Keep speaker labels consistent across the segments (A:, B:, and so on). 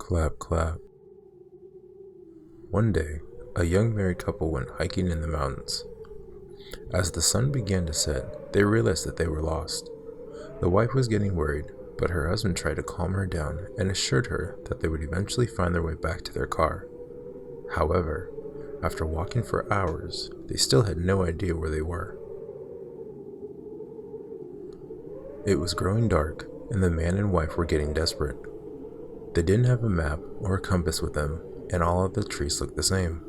A: Clap, clap. One day, a young married couple went hiking in the mountains. As the sun began to set, they realized that they were lost. The wife was getting worried, but her husband tried to calm her down and assured her that they would eventually find their way back to their car. However, after walking for hours, they still had no idea where they were. It was growing dark, and the man and wife were getting desperate. They didn't have a map or a compass with them, and all of the trees looked the same.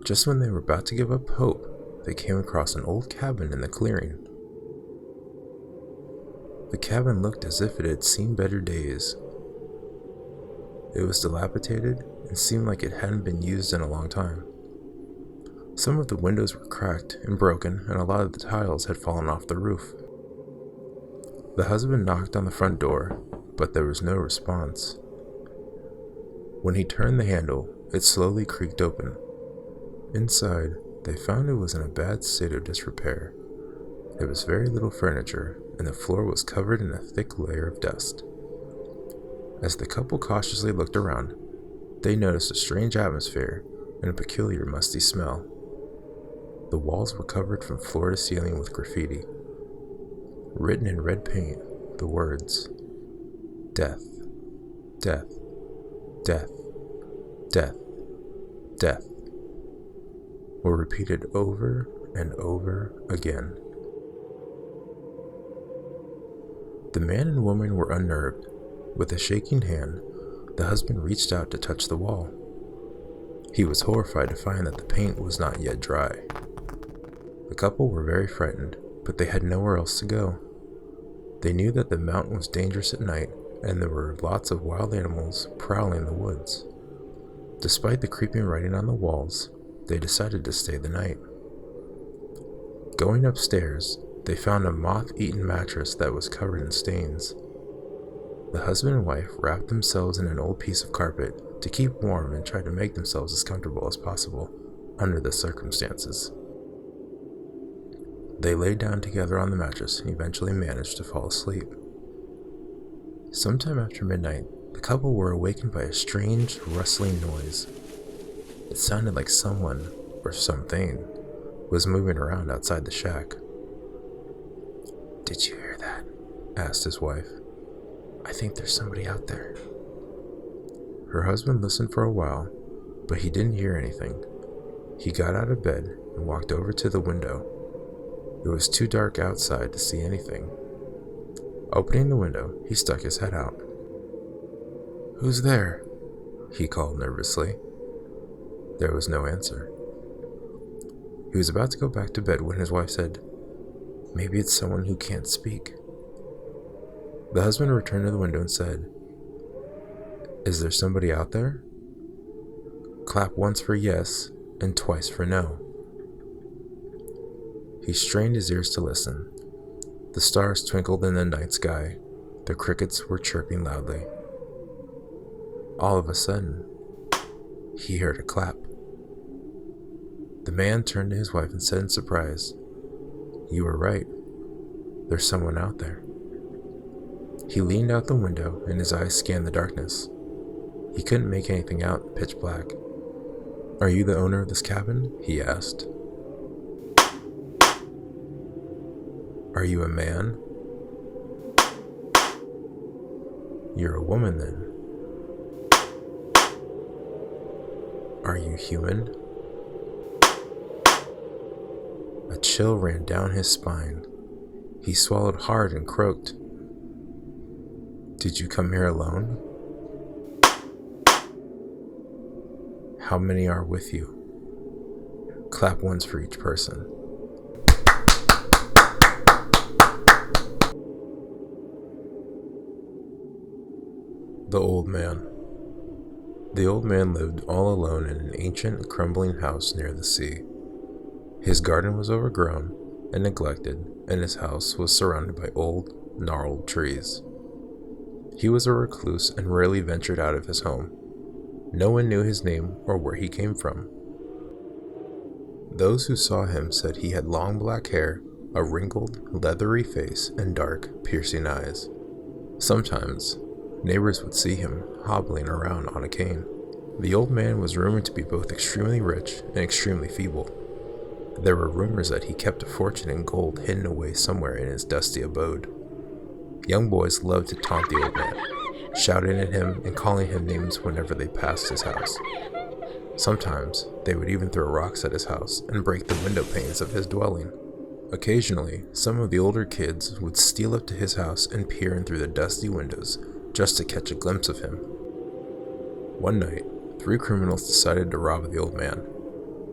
A: Just when they were about to give up hope, they came across an old cabin in the clearing. The cabin looked as if it had seen better days. It was dilapidated and seemed like it hadn't been used in a long time. Some of the windows were cracked and broken, and a lot of the tiles had fallen off the roof. The husband knocked on the front door, but there was no response. When he turned the handle, it slowly creaked open. Inside, they found it was in a bad state of disrepair. There was very little furniture, and the floor was covered in a thick layer of dust. As the couple cautiously looked around, they noticed a strange atmosphere and a peculiar musty smell. The walls were covered from floor to ceiling with graffiti. Written in red paint, the words, "Death, death, death, death, death," were repeated over and over again. The man and woman were unnerved. With a shaking hand, the husband reached out to touch the wall. He was horrified to find that the paint was not yet dry. The couple were very frightened, but they had nowhere else to go. They knew that the mountain was dangerous at night, and there were lots of wild animals prowling the woods. Despite the creeping writing on the walls, they decided to stay the night. Going upstairs, they found a moth-eaten mattress that was covered in stains. The husband and wife wrapped themselves in an old piece of carpet to keep warm and tried to make themselves as comfortable as possible under the circumstances. They lay down together on the mattress and eventually managed to fall asleep. Sometime after midnight, the couple were awakened by a strange, rustling noise. It sounded like someone, or something, was moving around outside the shack. "Did you hear that?" asked his wife. "I think there's somebody out there." Her husband listened for a while, but he didn't hear anything. He got out of bed and walked over to the window. It was too dark outside to see anything. Opening the window, he stuck his head out. "Who's there?" he called nervously. There was no answer. He was about to go back to bed when his wife said, "Maybe it's someone who can't speak." The husband returned to the window and said, "Is there somebody out there? Clap once for yes and twice for no." He strained his ears to listen. The stars twinkled in the night sky. The crickets were chirping loudly. All of a sudden, he heard a clap. The man turned to his wife and said in surprise, "You were right. There's someone out there." He leaned out the window and his eyes scanned the darkness. He couldn't make anything out in the pitch black. "Are you the owner of this cabin?" he asked. "Are you a man?" "You're a woman then." "Are you human?" A chill ran down his spine. He swallowed hard and croaked, "Did you come here alone? How many are with you? Clap once for each person." The Old Man. The old man lived all alone in an ancient, crumbling house near the sea. His garden was overgrown and neglected, and his house was surrounded by old, gnarled trees. He was a recluse and rarely ventured out of his home. No one knew his name or where he came from. Those who saw him said he had long black hair, a wrinkled, leathery face, and dark, piercing eyes. Sometimes, Neighbors would see him hobbling around on a cane. The old man was rumored to be both extremely rich and extremely feeble. There were rumors that he kept a fortune in gold hidden away somewhere in his dusty abode. Young boys loved to taunt the old man, shouting at him and calling him names whenever they passed his house. Sometimes they would even throw rocks at his house and break the window panes of his dwelling. Occasionally, some of the older kids would steal up to his house and peer in through the dusty windows just to catch a glimpse of him. One night, 3 criminals decided to rob the old man.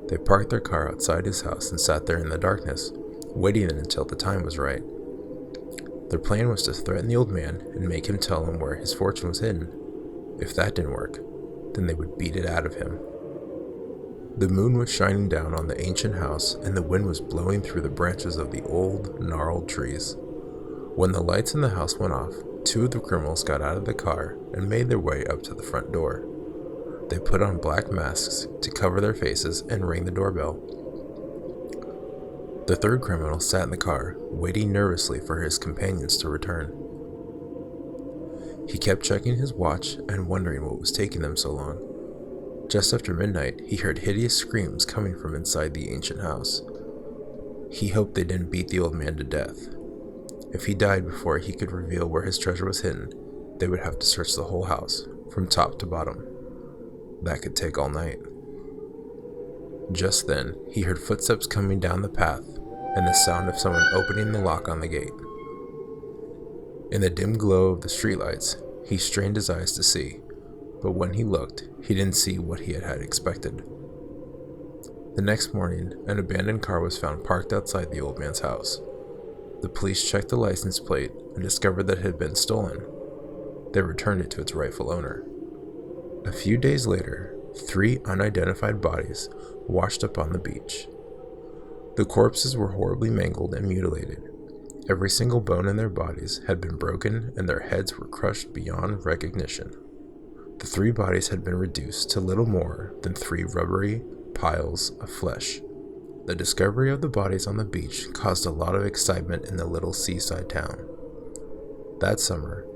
A: They parked their car outside his house and sat there in the darkness, waiting until the time was right. Their plan was to threaten the old man and make him tell them where his fortune was hidden. If that didn't work, then they would beat it out of him. The moon was shining down on the ancient house and the wind was blowing through the branches of the old, gnarled trees. When the lights in the house went off, 2 of the criminals got out of the car and made their way up to the front door. They put on black masks to cover their faces and rang the doorbell. The 3rd criminal sat in the car, waiting nervously for his companions to return. He kept checking his watch and wondering what was taking them so long. Just after midnight, he heard hideous screams coming from inside the ancient house. He hoped they didn't beat the old man to death. If he died before he could reveal where his treasure was hidden, they would have to search the whole house, from top to bottom. That could take all night. Just then, he heard footsteps coming down the path and the sound of someone opening the lock on the gate. In the dim glow of the streetlights, he strained his eyes to see, but when he looked, he didn't see what he had expected. The next morning, an abandoned car was found parked outside the old man's house. The police checked the license plate and discovered that it had been stolen. They returned it to its rightful owner. A few days later, 3 unidentified bodies washed up on the beach. The corpses were horribly mangled and mutilated. Every single bone in their bodies had been broken and their heads were crushed beyond recognition. The 3 bodies had been reduced to little more than 3 rubbery piles of flesh. The discovery of the bodies on the beach caused a lot of excitement in the little seaside town. That summer,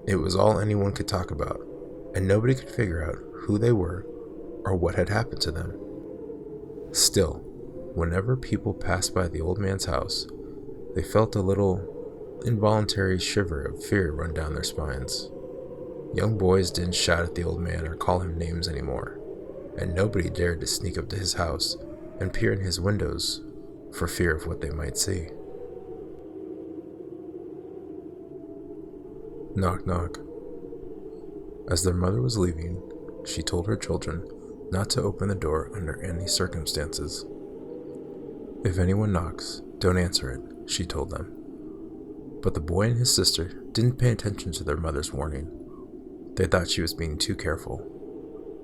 A: it was all anyone could talk about, and nobody could figure out who they were or what had happened to them. Still, whenever people passed by the old man's house, they felt a little involuntary shiver of fear run down their spines. Young boys didn't shout at the old man or call him names anymore, and nobody dared to sneak up to his house and peer in his windows for fear of what they might see. Knock, knock. As their mother was leaving, she told her children not to open the door under any circumstances. If anyone knocks, don't answer it, she told them. But the boy and his sister didn't pay attention to their mother's warning. They thought she was being too careful.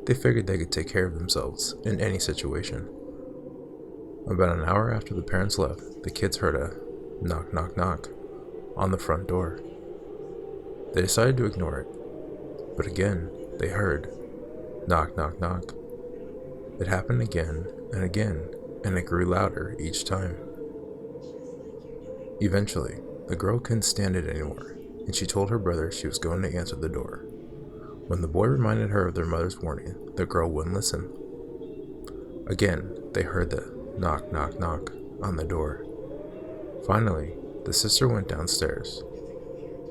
A: They figured they could take care of themselves in any situation. About an hour after the parents left, the kids heard a knock, knock, knock on the front door. They decided to ignore it, but again, they heard knock, knock, knock. It happened again, and it grew louder each time. Eventually, the girl couldn't stand it anymore, and she told her brother she was going to answer the door. When the boy reminded her of their mother's warning, the girl wouldn't listen. Again, they heard the knock, knock, knock on the door. Finally, the sister went downstairs.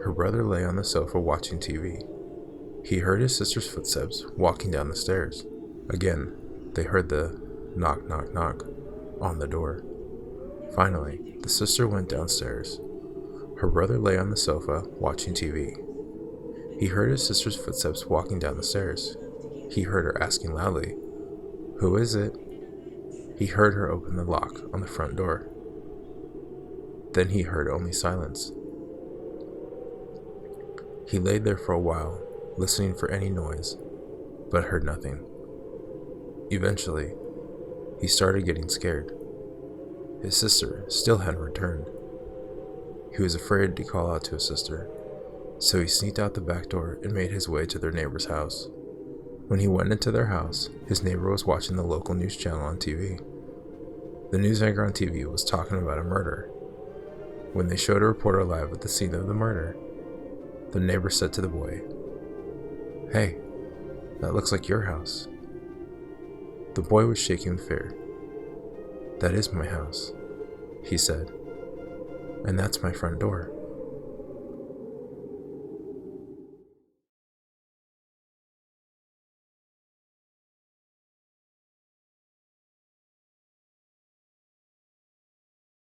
A: Her brother lay on the sofa watching TV. He heard his sister's footsteps walking down the stairs. Again, they heard the knock, knock, knock on the door. Finally, the sister went downstairs. Her brother lay on the sofa watching TV. He heard his sister's footsteps walking down the stairs. He heard her asking loudly, "Who is it?" He heard her open the lock on the front door. Then he heard only silence. He laid there for a while, listening for any noise, but heard nothing. Eventually, he started getting scared. His sister still hadn't returned. He was afraid to call out to his sister, so he sneaked out the back door and made his way to their neighbor's house. When he went into their house, his neighbor was watching the local news channel on TV. The news anchor on TV was talking about a murder. When they showed a reporter live at the scene of the murder, the neighbor said to the boy, Hey, that looks like your house. The boy was shaking with fear. That is my house, he said, and that's my front door.